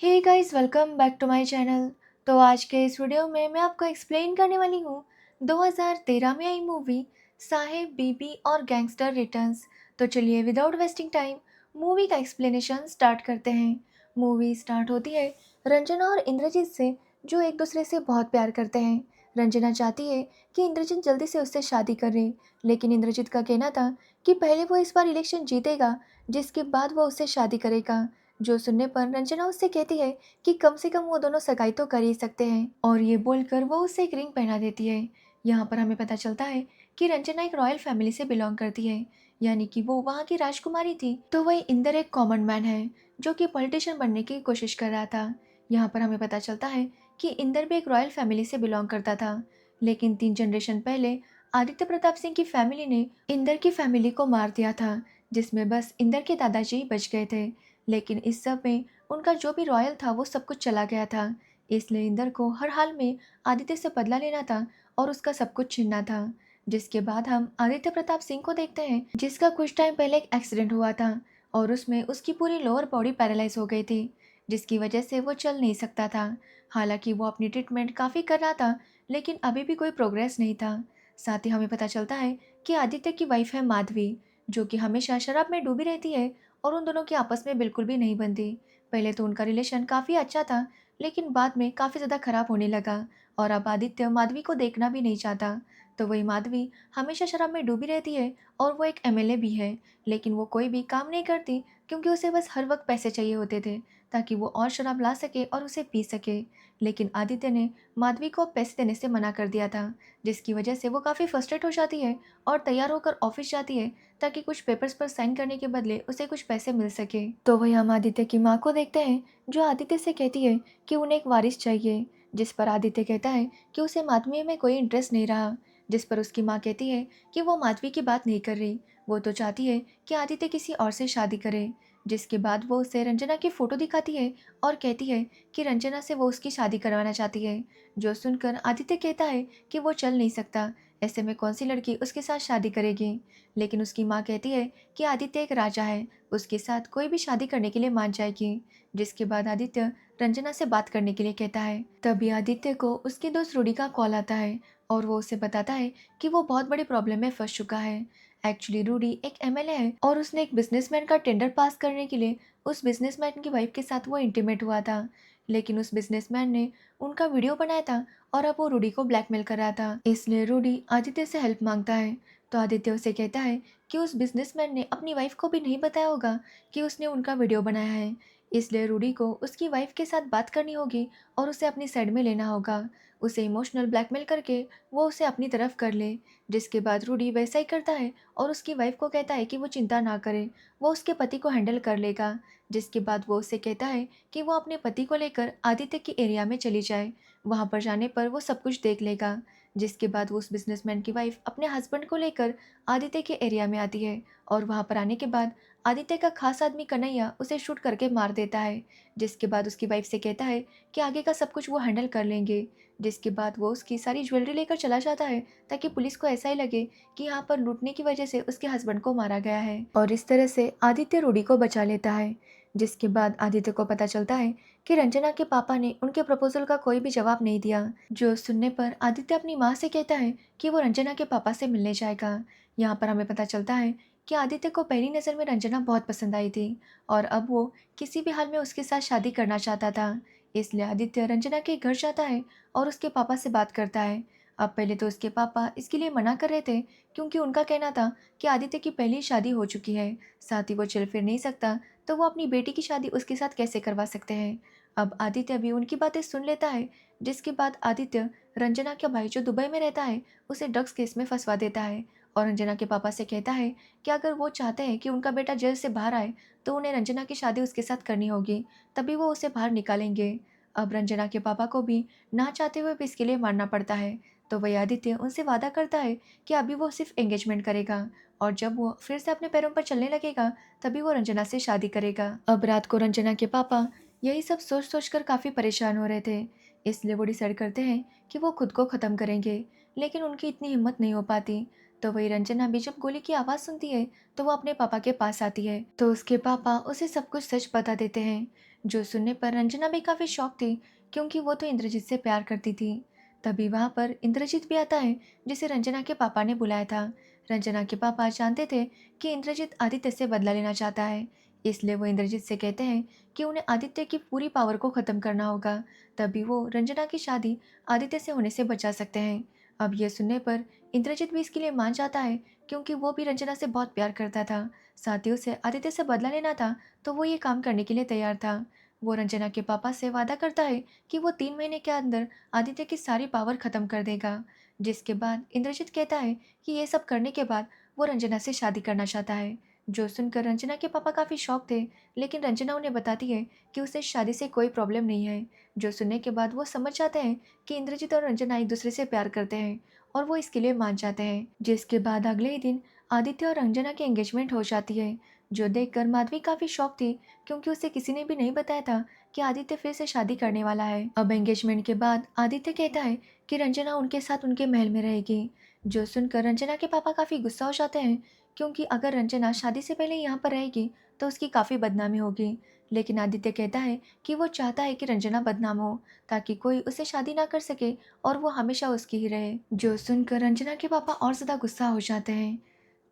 Hey guys, welcome back to my channel. तो आज के इस वीडियो में मैं आपको एक्सप्लेन करने वाली हूँ 2013 में आई मूवी साहेब बीबी और गैंगस्टर रिटर्न्स। तो चलिए विदाउट वेस्टिंग टाइम मूवी का एक्सप्लेनेशन स्टार्ट करते हैं। मूवी स्टार्ट होती है रंजना और इंद्रजीत से, जो एक दूसरे से बहुत प्यार करते हैं। रंजना चाहती है कि इंद्रजीत जल्दी से उससे शादी करे, लेकिन इंद्रजीत का कहना था कि पहले वो इस बार इलेक्शन जीतेगा, जिसके बाद वो उससे शादी करेगा। जो सुनने पर रंजना उससे कहती है कि कम से कम वो दोनों सगाई तो कर ही सकते हैं, और ये बोलकर वो उसे एक रिंग पहना देती है। यहाँ पर हमें पता चलता है कि रंजना एक रॉयल फैमिली से बिलोंग करती है, यानी कि वो वहाँ की राजकुमारी थी। तो वही इंदर एक कॉमन मैन है जो कि पॉलिटिशियन बनने की कोशिश कर रहा था। यहाँ पर हमें पता चलता है कि इंदर भी एक रॉयल फैमिली से बिलोंग करता था, लेकिन 3 जनरेशन पहले आदित्य प्रताप सिंह की फैमिली ने इंदर की फैमिली को मार दिया था, जिसमें बस इंदर के दादाजी बच गए थे। लेकिन इस सब में उनका जो भी रॉयल था वो सब कुछ चला गया था। इसलिए इंदर को हर हाल में आदित्य से बदला लेना था और उसका सब कुछ छीनना था। जिसके बाद हम आदित्य प्रताप सिंह को देखते हैं, जिसका कुछ टाइम पहले एक एक्सीडेंट हुआ था और उसमें उसकी पूरी लोअर बॉडी पैरालाइज हो गई थी, जिसकी वजह से वो चल नहीं सकता था। हालांकि वो अपनी ट्रीटमेंट काफ़ी कर रहा था, लेकिन अभी भी कोई प्रोग्रेस नहीं था। साथ ही हमें पता चलता है कि आदित्य की वाइफ है माधवी, जो कि हमेशा शराब में डूबी रहती है और उन दोनों की आपस में बिल्कुल भी नहीं बनती। पहले तो उनका रिलेशन काफ़ी अच्छा था, लेकिन बाद में काफ़ी ज़्यादा खराब होने लगा और अब आदित्य माधवी को देखना भी नहीं चाहता। तो वही माधवी हमेशा शराब में डूबी रहती है और वो एक एमएलए भी है, लेकिन वो कोई भी काम नहीं करती क्योंकि उसे बस हर वक्त पैसे चाहिए होते थे ताकि वो और शराब ला सके और उसे पी सके। लेकिन आदित्य ने माधवी को पैसे देने से मना कर दिया था, जिसकी वजह से वो काफ़ी फ्रस्ट्रेट हो जाती है और तैयार होकर ऑफिस जाती है ताकि कुछ पेपर्स पर साइन करने के बदले उसे कुछ पैसे मिल सके। तो वही हम आदित्य की माँ को देखते हैं, जो आदित्य से कहती है कि उन्हें एक वारिस चाहिए, जिस पर आदित्य कहता है कि उसे माधवी में कोई इंटरेस्ट नहीं रहा। जिस पर उसकी माँ कहती है कि वो माधवी की बात नहीं कर रही, वो तो चाहती है कि आदित्य किसी और से शादी करे। जिसके बाद वो उसे रंजना की फ़ोटो दिखाती है और कहती है कि रंजना से वो उसकी शादी करवाना चाहती है। जो सुनकर आदित्य कहता है कि वो चल नहीं सकता, ऐसे में कौन सी लड़की उसके साथ शादी करेगी। लेकिन उसकी माँ कहती है कि आदित्य एक राजा है, उसके साथ कोई भी शादी करने के लिए मान जाएगी। जिसके बाद आदित्य रंजना से बात करने के लिए कहता है। तभी आदित्य को उसके दोस्त रूडी का कॉल आता है और वो उसे बताता है कि वो बहुत बड़ी प्रॉब्लम में फंस चुका है। एक्चुअली रूडी एक एमएलए है और उसने एक बिजनेसमैन का टेंडर पास करने के लिए उस बिजनेसमैन की वाइफ के साथ वो इंटीमेट हुआ था, लेकिन उस बिजनेसमैन ने उनका वीडियो बनाया था और अब वो रूडी को ब्लैकमेल कर रहा था। इसलिए रूडी आदित्य से हेल्प मांगता है। तो आदित्य उसे कहता है कि उस बिजनेसमैन ने अपनी वाइफ को भी नहीं बताया होगा कि उसने उनका वीडियो बनाया है, इसलिए रूडी को उसकी वाइफ के साथ बात करनी होगी और उसे अपनी साइड में लेना होगा। उसे इमोशनल ब्लैकमेल करके वो उसे अपनी तरफ कर ले। जिसके बाद रूडी वैसा ही करता है और उसकी वाइफ को कहता है कि वो चिंता ना करे, वो उसके पति को हैंडल कर लेगा। जिसके बाद वो उससे कहता है कि वो अपने पति को लेकर आदित्य की एरिया में चली जाए, वहाँ पर जाने पर वो सब कुछ देख लेगा। जिसके बाद वो उस बिजनेसमैन की वाइफ अपने हस्बैंड को लेकर आदित्य के एरिया में आती है और वहाँ पर आने के बाद आदित्य का खास आदमी कन्हैया उसे शूट करके मार देता है। जिसके बाद उसकी वाइफ से कहता है कि आगे का सब कुछ वो हैंडल कर लेंगे। जिसके बाद वो उसकी सारी ज्वेलरी लेकर चला जाता है ताकि पुलिस को ऐसा ही लगे कि यहाँ पर लूटने की वजह से उसके हस्बैंड को मारा गया है, और इस तरह से आदित्य रूडी को बचा लेता है। जिसके बाद आदित्य को पता चलता है कि रंजना के पापा ने उनके प्रपोजल का कोई भी जवाब नहीं दिया। जो सुनने पर आदित्य अपनी माँ से कहता है कि वो रंजना के पापा से मिलने जाएगा। यहाँ पर हमें पता चलता है कि आदित्य को पहली नज़र में रंजना बहुत पसंद आई थी और अब वो किसी भी हाल में उसके साथ शादी करना चाहता था। इसलिए आदित्य रंजना के घर जाता है और उसके पापा से बात करता है। अब पहले तो उसके पापा इसके लिए मना कर रहे थे, क्योंकि उनका कहना था कि आदित्य की पहली शादी हो चुकी है, साथ ही वो चल फिर नहीं सकता, तो वो अपनी बेटी की शादी उसके साथ कैसे करवा सकते हैं। अब आदित्य भी उनकी बातें सुन लेता है। जिसके बाद आदित्य रंजना का भाई जो दुबई में रहता है उसे ड्रग्स केस में फंसवा देता है और रंजना के पापा से कहता है कि अगर वो चाहते हैं कि उनका बेटा जेल से बाहर आए तो उन्हें रंजना की शादी उसके साथ करनी होगी, तभी वो उसे बाहर निकालेंगे। अब रंजना के पापा को भी ना चाहते हुए भी इसके लिए मानना पड़ता है। तो वही आदित्य उनसे वादा करता है कि अभी वो सिर्फ एंगेजमेंट करेगा और जब वो फिर से अपने पैरों पर चलने लगेगा तभी वो रंजना से शादी करेगा। अब रात को रंजना के पापा यही सब सोच सोच कर काफ़ी परेशान हो रहे थे, इसलिए वो डिसाइड करते हैं कि वो खुद को ख़त्म करेंगे, लेकिन उनकी इतनी हिम्मत नहीं हो पाती। तो वही रंजना भी जब गोली की आवाज़ सुनती है तो वो अपने पापा के पास आती है, तो उसके पापा उसे सब कुछ सच बता देते हैं। जो सुनने पर रंजना भी काफ़ी शॉक थी, क्योंकि वो तो इंद्रजीत से प्यार करती थी। तभी वहाँ पर इंद्रजीत भी आता है, जिसे रंजना के पापा ने बुलाया था। रंजना के पापा जानते थे कि इंद्रजीत आदित्य से बदला लेना चाहता है, इसलिए वो इंद्रजीत से कहते हैं कि उन्हें आदित्य की पूरी पावर को ख़त्म करना होगा, तभी वो रंजना की शादी आदित्य से होने से बचा सकते हैं। अब यह सुनने पर इंद्रजीत भी इसके लिए मान जाता है, क्योंकि वो भी रंजना से बहुत प्यार करता था। साथ ही उसे आदित्य से बदला लेना था, तो वो ये काम करने के लिए तैयार था। वो रंजना के पापा से वादा करता है कि वो 3 महीने के अंदर आदित्य की सारी पावर खत्म कर देगा। जिसके बाद इंद्रजीत कहता है कि ये सब करने के बाद वो रंजना से शादी करना चाहता है। जो सुनकर रंजना के पापा काफ़ी शॉक थे, लेकिन रंजना उन्हें बताती है कि उसे शादी से कोई प्रॉब्लम नहीं है। जो सुनने के बाद वो समझ जाते हैं कि इंद्रजीत और रंजना एक दूसरे से प्यार करते हैं, और वो इसके लिए मान जाते हैं। जिसके बाद अगले ही दिन आदित्य और रंजना की एंगेजमेंट हो जाती है, जो देखकर माधवी काफ़ी शॉक थी, क्योंकि उसे किसी ने भी नहीं बताया था कि आदित्य फिर से शादी करने वाला है। अब एंगेजमेंट के बाद आदित्य कहता है कि रंजना उनके साथ उनके महल में रहेगी। जो सुनकर रंजना के पापा काफ़ी गुस्सा हो जाते हैं, क्योंकि अगर रंजना शादी से पहले यहाँ पर रहेगी तो उसकी काफ़ी बदनामी होगी। लेकिन आदित्य कहता है कि वो चाहता है कि रंजना बदनाम हो, ताकि कोई उसे शादी ना कर सके और वो हमेशा उसकी ही रहे। जो सुनकर रंजना के पापा और ज़्यादा गुस्सा हो जाते हैं।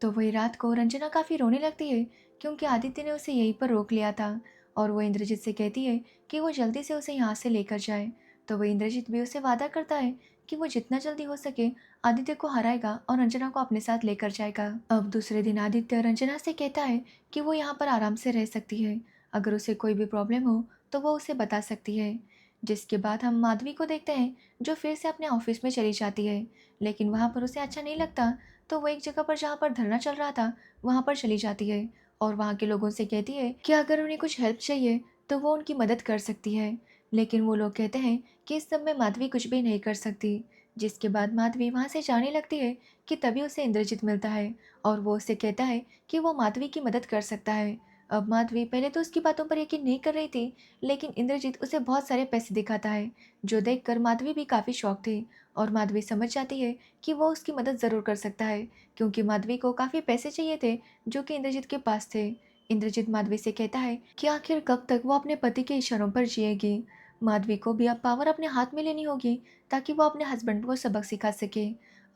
तो वही रात को रंजना काफ़ी रोने लगती है, क्योंकि आदित्य ने उसे यहीं पर रोक लिया था, और वो इंद्रजीत से कहती है कि वो जल्दी से उसे यहाँ से लेकर जाए। तो वह इंद्रजीत भी उसे वादा करता है कि वो जितना जल्दी हो सके आदित्य को हराएगा और रंजना को अपने साथ लेकर जाएगा। अब दूसरे दिन आदित्य रंजना से कहता है कि वो यहाँ पर आराम से रह सकती है, अगर उसे कोई भी प्रॉब्लम हो तो वो उसे बता सकती है। जिसके बाद हम माधवी को देखते हैं, जो फिर से अपने ऑफिस में चली जाती है, लेकिन वहाँ पर उसे अच्छा नहीं लगता, तो वो एक जगह पर जहाँ पर धरना चल रहा था वहाँ पर चली जाती है, और वहाँ के लोगों से कहती है कि अगर उन्हें कुछ हेल्प चाहिए तो वो उनकी मदद कर सकती है। लेकिन वो लोग कहते हैं कि इस सब में माधवी कुछ भी नहीं कर सकती। जिसके बाद माधवी वहाँ से जाने लगती है कि तभी उसे इंद्रजीत मिलता है, और वो उससे कहता है कि वो माधवी की मदद कर सकता है। अब माधवी पहले तो उसकी बातों पर यकीन नहीं कर रही थी, लेकिन इंद्रजीत उसे बहुत सारे पैसे दिखाता है, जो देखकर माधवी भी काफ़ी शौक थी, और माधवी समझ जाती है कि वो उसकी मदद ज़रूर कर सकता है, क्योंकि माधवी को काफ़ी पैसे चाहिए थे जो कि इंद्रजीत के पास थे। इंद्रजीत माधवी से कहता है कि आखिर कब तक वो अपने पति के इशारों पर जिएगी। माधवी को भी अब पावर अपने हाथ में लेनी होगी, ताकि वो अपने हस्बैंड को सबक सिखा सके।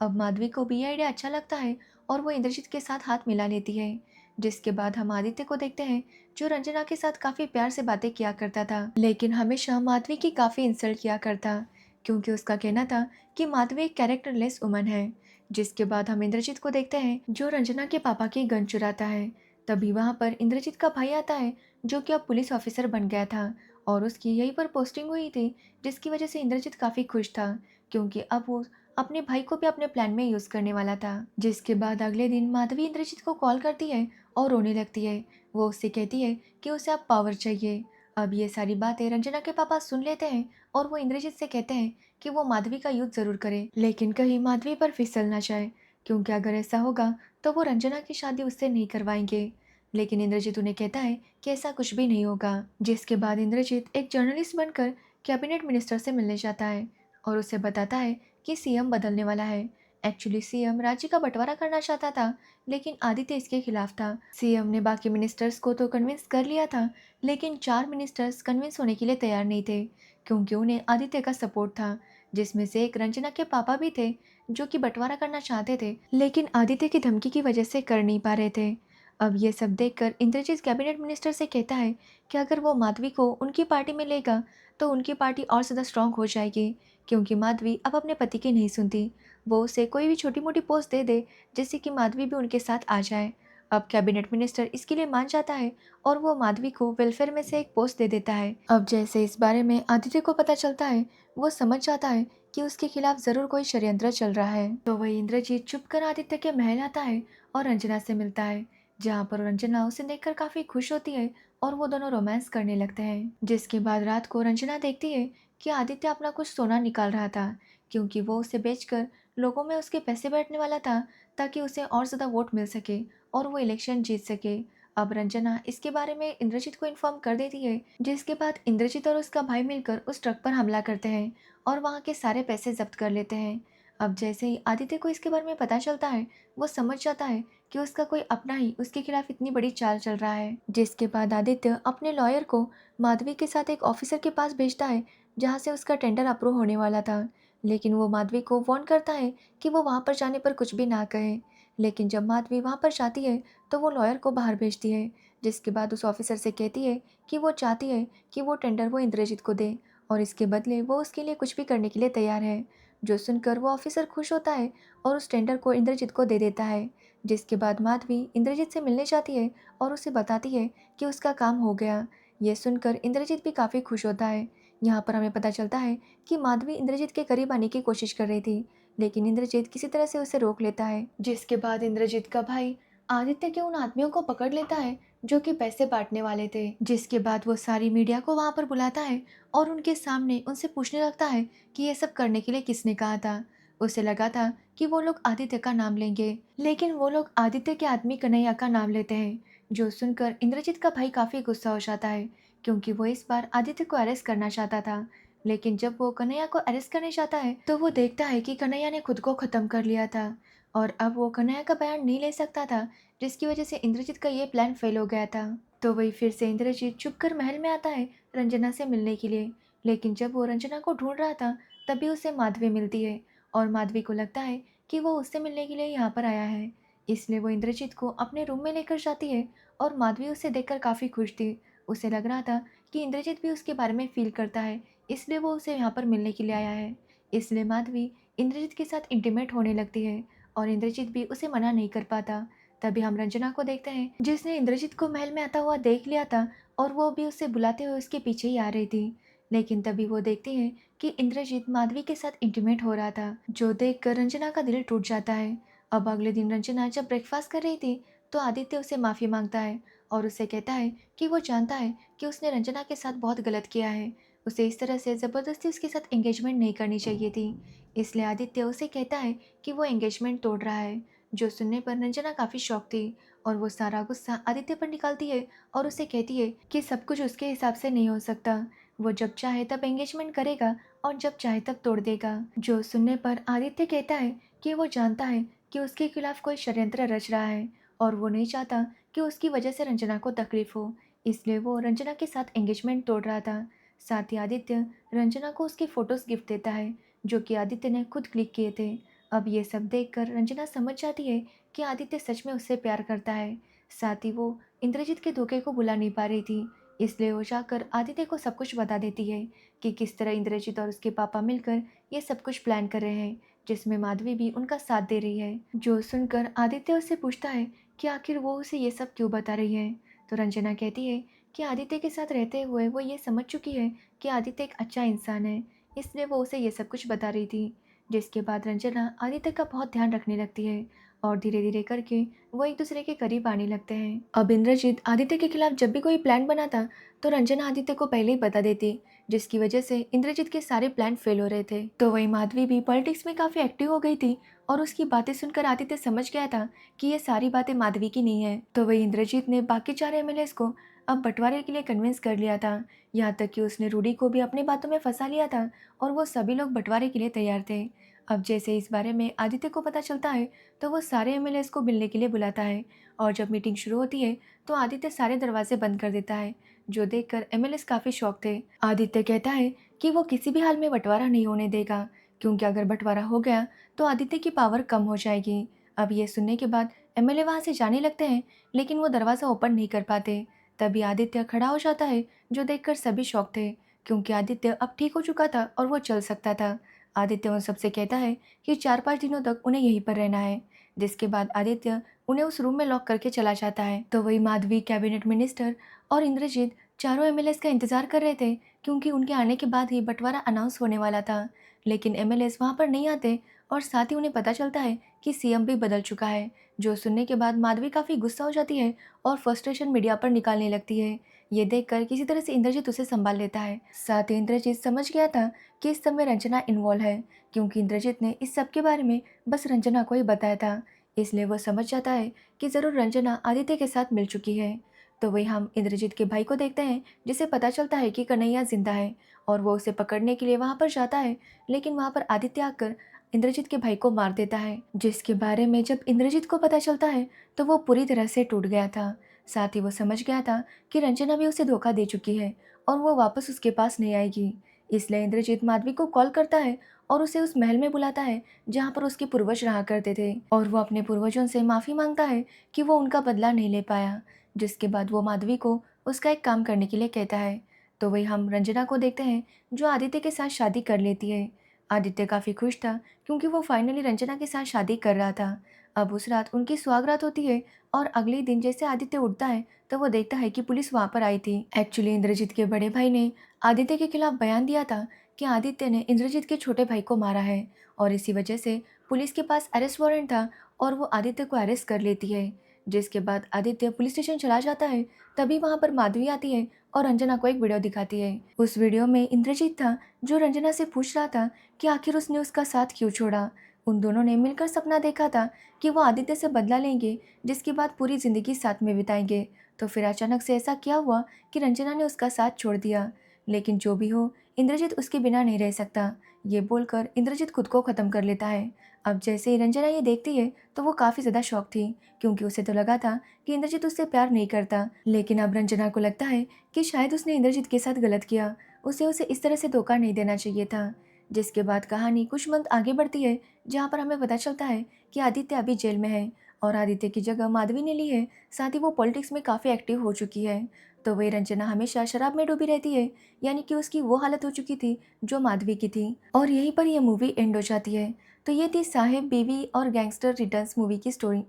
अब माधवी को भी ये आइडिया अच्छा लगता है, और वो इंद्रजीत के साथ हाथ मिला लेती है। जिसके बाद हम आदित्य को देखते हैं, जो रंजना के साथ काफ़ी प्यार से बातें किया करता था, लेकिन हमेशा माधवी की काफ़ी इंसल्ट किया करता, क्योंकि उसका कहना था कि माधवी एक कैरेक्टरलेस वुमन है। जिसके बाद हम इंद्रजीत को देखते हैं, जो रंजना के पापा की गन चुराता है। तभी वहाँ पर इंद्रजीत का भाई आता है, जो कि अब पुलिस ऑफिसर बन गया था, और उसकी यहीं पर पोस्टिंग हुई थी, जिसकी वजह से इंद्रजीत काफ़ी खुश था, क्योंकि अब वो अपने भाई को भी अपने प्लान में यूज़ करने वाला था। जिसके बाद अगले दिन माधवी इंद्रजीत को कॉल करती है और रोने लगती है। वो उससे कहती है कि उसे अब पावर चाहिए। अब ये सारी बातें रंजना के पापा सुन लेते हैं, और वो इंद्रजीत से कहते हैं कि वो माधवी का यूज़ ज़रूर करे, लेकिन कहीं माधवी पर फिसल ना जाए, क्योंकि अगर ऐसा होगा तो वो रंजना की शादी उससे नहीं करवाएंगे। लेकिन इंद्रजीत उन्हें कहता है कि ऐसा कुछ भी नहीं होगा। जिसके बाद इंद्रजीत एक जर्नलिस्ट बनकर कैबिनेट मिनिस्टर से मिलने जाता है, और उसे बताता है कि सीएम बदलने वाला है। एक्चुअली सीएम राज्य का बंटवारा करना चाहता था, लेकिन आदित्य इसके खिलाफ था। सीएम ने बाकी मिनिस्टर्स को तो कन्विंस कर लिया था, लेकिन 4 मिनिस्टर्स कन्विंस होने के लिए तैयार नहीं थे, क्योंकि उन्हें आदित्य का सपोर्ट था, जिसमें से एक रंजना के पापा भी थे, जो कि बंटवारा करना चाहते थे, लेकिन आदित्य की धमकी की वजह से कर नहीं पा रहे थे। अब ये सब देखकर इंद्रजीत कैबिनेट मिनिस्टर से कहता है कि अगर वो माधवी को उनकी पार्टी में लेगा तो उनकी पार्टी और ज़्यादा स्ट्रांग हो जाएगी, क्योंकि माधवी अब अपने पति की नहीं सुनती। वो उसे कोई भी छोटी मोटी पोस्ट दे दे, जिससे कि माधवी भी उनके साथ आ जाए। अब कैबिनेट मिनिस्टर इसके लिए मान जाता है, और वो माधवी को वेलफेयर में से एक पोस्ट दे देता है। अब जैसे इस बारे में आदित्य को पता चलता है, वो समझ जाता है कि उसके खिलाफ ज़रूर कोई षड्यंत्र चल रहा है। तो वही इंद्रजीत चुप कर आदित्य के महल आता है और रंजना से मिलता है, जहाँ पर रंजना उसे देखकर काफ़ी खुश होती है, और वो दोनों रोमांस करने लगते हैं। जिसके बाद रात को रंजना देखती है कि आदित्य अपना कुछ सोना निकाल रहा था, क्योंकि वो उसे बेचकर लोगों में उसके पैसे बैठने वाला था, ताकि उसे और ज़्यादा वोट मिल सके और वो इलेक्शन जीत सके। अब रंजना इसके बारे में इंद्रजीत को इन्फॉर्म कर देती है, जिसके बाद इंद्रजीत और उसका भाई मिलकर उस ट्रक पर हमला करते हैं और वहाँ के सारे पैसे जब्त कर लेते हैं। अब जैसे ही आदित्य को इसके बारे में पता चलता है, वो समझ जाता है कि उसका कोई अपना ही उसके खिलाफ इतनी बड़ी चाल चल रहा है। जिसके बाद आदित्य अपने लॉयर को माधवी के साथ एक ऑफिसर के पास भेजता है, जहाँ से उसका टेंडर अप्रूव होने वाला था। लेकिन वो माधवी को वार्न करता है कि वो वहाँ पर जाने पर कुछ भी ना कहे। लेकिन जब माधवी वहाँ पर जाती है, तो वो लॉयर को बाहर भेजती है, जिसके बाद उस ऑफिसर से कहती है कि वो चाहती है कि वो टेंडर वो इंद्रजीत को दे, और इसके बदले वो उसके लिए कुछ भी करने के लिए तैयार है। जो सुनकर वो ऑफिसर खुश होता है और उस टेंडर को इंद्रजीत को दे देता है। जिसके बाद माधवी इंद्रजीत से मिलने जाती है और उसे बताती है कि उसका काम हो गया। ये सुनकर इंद्रजीत भी काफ़ी खुश होता है। यहाँ पर हमें पता चलता है कि माधवी इंद्रजीत के करीब आने की कोशिश कर रही थी, लेकिन इंद्रजीत किसी तरह से उसे रोक लेता है। जिसके बाद इंद्रजीत का भाई आदित्य के उन आदमियों को पकड़ लेता है जो कि पैसे बांटने वाले थे। जिसके बाद वो सारी मीडिया को वहां पर बुलाता है और उनके सामने उनसे पूछने लगता है कि ये सब करने के लिए किसने कहा था। उसे लगा था कि वो लोग आदित्य का नाम लेंगे, लेकिन वो लोग आदित्य के आदमी कन्हैया का नाम लेते हैं। जो सुनकर इंद्रजीत का भाई काफी गुस्सा हो जाता है, क्योंकि वो इस बार आदित्य को अरेस्ट करना चाहता था। लेकिन जब वो कन्हैया को अरेस्ट करने जाता है, तो वो देखता है कि कन्हैया ने खुद को खत्म कर लिया था और अब वो कन्हैया का बयान नहीं ले सकता था, जिसकी वजह से इंद्रजीत का ये प्लान फेल हो गया था। तो वही फिर से इंद्रजीत छुपकर महल में आता है रंजना से मिलने के लिए। लेकिन जब वो रंजना को ढूंढ रहा था, तभी उसे माधवी मिलती है और माधवी को लगता है कि वो उससे मिलने के लिए यहाँ पर आया है। इसलिए वो इंद्रजीत को अपने रूम में लेकर जाती है और माधवी उसे देखकर काफ़ी खुश थी। उसे लग रहा था कि इंद्रजीत भी उसके बारे में फील करता है, इसलिए वो उसे यहाँ पर मिलने के लिए आया है। इसलिए माधवी इंद्रजीत के साथ इंटीमेट होने लगती है और इंद्रजीत भी उसे मना नहीं कर पाता। तभी हम रंजना को देखते हैं, जिसने इंद्रजीत को महल में आता हुआ देख लिया था और वो भी उसे बुलाते हुए उसके पीछे ही आ रही थी। लेकिन तभी वो देखती है कि इंद्रजीत माधवी के साथ इंटीमेट हो रहा था, जो देखकर रंजना का दिल टूट जाता है। अब अगले दिन रंजना जब ब्रेकफास्ट कर रही थी, तो आदित्य उसे माफ़ी मांगता है और उसे कहता है कि वो जानता है कि उसने रंजना के साथ बहुत गलत किया है। उसे इस तरह से ज़बरदस्ती उसके साथ एंगेजमेंट नहीं करनी चाहिए थी। इसलिए आदित्य उसे कहता है कि वो एंगेजमेंट तोड़ रहा है। जो सुनने पर रंजना काफ़ी शॉक थी और वो सारा गुस्सा आदित्य पर निकालती है और उसे कहती है कि सब कुछ उसके हिसाब से नहीं हो सकता। वो जब चाहे तब एंगेजमेंट करेगा और जब चाहे तब तोड़ देगा। जो सुनने पर आदित्य कहता है कि वो जानता है कि उसके खिलाफ कोई षड्यंत्र रच रहा है और वो नहीं चाहता कि उसकी वजह से रंजना को तकलीफ हो, इसलिए वो रंजना के साथ एंगेजमेंट तोड़ रहा था। साथ ही आदित्य रंजना को उसकी फ़ोटोज़ गिफ्ट देता है, जो कि आदित्य ने खुद क्लिक किए थे। अब ये सब देखकर रंजना समझ जाती है कि आदित्य सच में उससे प्यार करता है। साथ ही वो इंद्रजीत के धोखे को भुला नहीं पा रही थी, इसलिए वो जाकर आदित्य को सब कुछ बता देती है कि किस तरह इंद्रजीत और उसके पापा मिलकर ये सब कुछ प्लान कर रहे हैं, जिसमें माधवी भी उनका साथ दे रही है। जो सुनकर आदित्य उससे पूछता है कि आखिर वो उसे ये सब क्यों बता रही है। तो रंजना कहती है कि आदित्य के साथ रहते हुए वो ये समझ चुकी है कि आदित्य एक अच्छा इंसान है, इसलिए वो उसे ये सब कुछ बता रही थी। जिसके बाद रंजना आदित्य का बहुत ध्यान रखने लगती है और धीरे धीरे करके वो एक दूसरे के करीब आने लगते हैं। अब इंद्रजीत आदित्य के खिलाफ जब भी कोई प्लान बनाता, तो रंजना आदित्य को पहले ही बता देती, जिसकी वजह से इंद्रजीत के सारे प्लान फेल हो रहे थे। तो वही माधवी भी पॉलिटिक्स में काफी एक्टिव हो गई थी और उसकी बातें सुनकर आदित्य समझ गया था कि ये सारी बातें माधवी की नहीं है। तो वही इंद्रजीत ने बाकी 4 एमएलएस को अब बंटवारे के लिए कन्विंस कर लिया था। यहाँ तक कि उसने रूडी को भी अपनी बातों में फंसा लिया था और वो सभी लोग बंटवारे के लिए तैयार थे। अब जैसे इस बारे में आदित्य को पता चलता है, तो वो सारे एमएलएस को मिलने के लिए बुलाता है और जब मीटिंग शुरू होती है, तो आदित्य सारे दरवाजे बंद कर देता है, जो देखकर एमएलएस काफ़ी शॉक थे। आदित्य कहता है कि वो किसी भी हाल में बंटवारा नहीं होने देगा, क्योंकि अगर बंटवारा हो गया तो आदित्य की पावर कम हो जाएगी। अब ये सुनने के बाद एमएलए वहाँ से जाने लगते हैं, लेकिन वो दरवाज़ा ओपन नहीं कर पाते। तभी आदित्य खड़ा हो जाता है, जो देखकर सभी शॉक थे, क्योंकि आदित्य अब ठीक हो चुका था और वो चल सकता था। आदित्य उन सबसे कहता है कि 4-5 दिनों तक उन्हें यहीं पर रहना है, जिसके बाद आदित्य उन्हें उस रूम में लॉक करके चला जाता है। तो वही माधवी, कैबिनेट मिनिस्टर और इंद्रजीत चारों एमएलएस का इंतजार कर रहे थे, क्योंकि उनके आने के बाद ही बंटवारा अनाउंस होने वाला था। लेकिन एमएलएस वहां पर नहीं आते और साथ ही उन्हें पता चलता है कि सीएम भी बदल चुका है, जो सुनने के बाद माधवी काफ़ी गुस्सा हो जाती है और फ्रस्ट्रेशन मीडिया पर निकालने लगती है। ये देखकर किसी तरह से इंद्रजीत उसे संभाल लेता है। साथ ही इंद्रजीत समझ गया था कि इस सब में रंजना इन्वॉल्व है, क्योंकि इंद्रजीत ने इस सब के बारे में बस रंजना को ही बताया था। इसलिए वो समझ जाता है कि ज़रूर रंजना आदित्य के साथ मिल चुकी है। तो वही हम इंद्रजीत के भाई को देखते हैं, जिसे पता चलता है कि कन्हैया जिंदा है और वो उसे पकड़ने के लिए वहाँ पर जाता है, लेकिन वहाँ पर आदित्य आकर इंद्रजीत के भाई को मार देता है, जिसके बारे में जब इंद्रजीत को पता चलता है तो वो पूरी तरह से टूट गया था। साथ ही वो समझ गया था कि रंजना भी उसे धोखा दे चुकी है और वो वापस उसके पास नहीं आएगी। इसलिए इंद्रजीत माधवी को कॉल करता है और उसे उस महल में बुलाता है जहाँ पर उसके पूर्वज रहा करते थे, और वो अपने पूर्वजों से माफ़ी मांगता है कि वो उनका बदला नहीं ले पाया। जिसके बाद वो माधवी को उसका एक काम करने के लिए कहता है। तो वही हम रंजना को देखते हैं जो आदित्य के साथ शादी कर लेती है। आदित्य काफ़ी खुश था क्योंकि वो फाइनली रंजना के साथ शादी कर रहा था। अब उस रात उनकी सुहागरात होती है और अगले दिन जैसे आदित्य उठता है तो वो देखता है कि पुलिस वहाँ पर आई थी। एक्चुअली इंद्रजीत के बड़े भाई ने आदित्य के खिलाफ बयान दिया था कि आदित्य ने इंद्रजीत के छोटे भाई को मारा है, और इसी वजह से पुलिस के पास अरेस्ट वारंट था और वो आदित्य को अरेस्ट कर लेती है। जिसके बाद आदित्य पुलिस स्टेशन चला जाता है। तभी वहाँ पर माधवी आती है और रंजना को एक वीडियो दिखाती है। उस वीडियो में इंद्रजीत था जो रंजना से पूछ रहा था कि आखिर उसने उसका साथ क्यों छोड़ा। उन दोनों ने मिलकर सपना देखा था कि वो आदित्य से बदला लेंगे, जिसके बाद पूरी जिंदगी साथ में बिताएंगे। तो फिर अचानक से ऐसा क्या हुआ कि रंजना ने उसका साथ छोड़ दिया। लेकिन जो भी हो, इंद्रजीत उसके बिना नहीं रह सकता, ये बोलकर इंद्रजीत खुद को ख़त्म कर लेता है। अब जैसे ही रंजना ये देखती है तो वो काफ़ी ज़्यादा शॉक थी, क्योंकि उसे तो लगा था कि इंद्रजीत उससे प्यार नहीं करता। लेकिन अब रंजना को लगता है कि शायद उसने इंद्रजीत के साथ गलत किया, उसे इस तरह से धोखा नहीं देना चाहिए था। जिसके बाद कहानी कुछ मंथ आगे बढ़ती है, जहाँ पर हमें पता चलता है कि आदित्य अभी जेल में है और आदित्य की जगह माधवी ने ली है। साथ ही वो पॉलिटिक्स में काफ़ी एक्टिव हो चुकी है। तो वही रंजना हमेशा शराब में डूबी रहती है, यानी कि उसकी वो हालत हो चुकी थी जो माधवी की थी। और यहीं पर यह मूवी एंड हो जाती है। तो ये थी साहेब बीवी और गैंगस्टर रिटर्न्स मूवी की स्टोरी।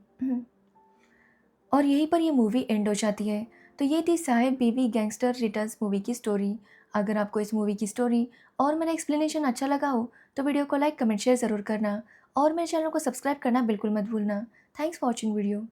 और यहीं पर ये मूवी एंड हो जाती है। तो ये थी साहेब बीवी गैंगस्टर रिटर्न्स मूवी की स्टोरी। अगर आपको इस मूवी की स्टोरी और मेरा एक्सप्लेनेशन अच्छा लगा हो तो वीडियो को लाइक कमेंट शेयर ज़रूर करना, और मेरे चैनल को सब्सक्राइब करना बिल्कुल मत भूलना। Thanks for watching video.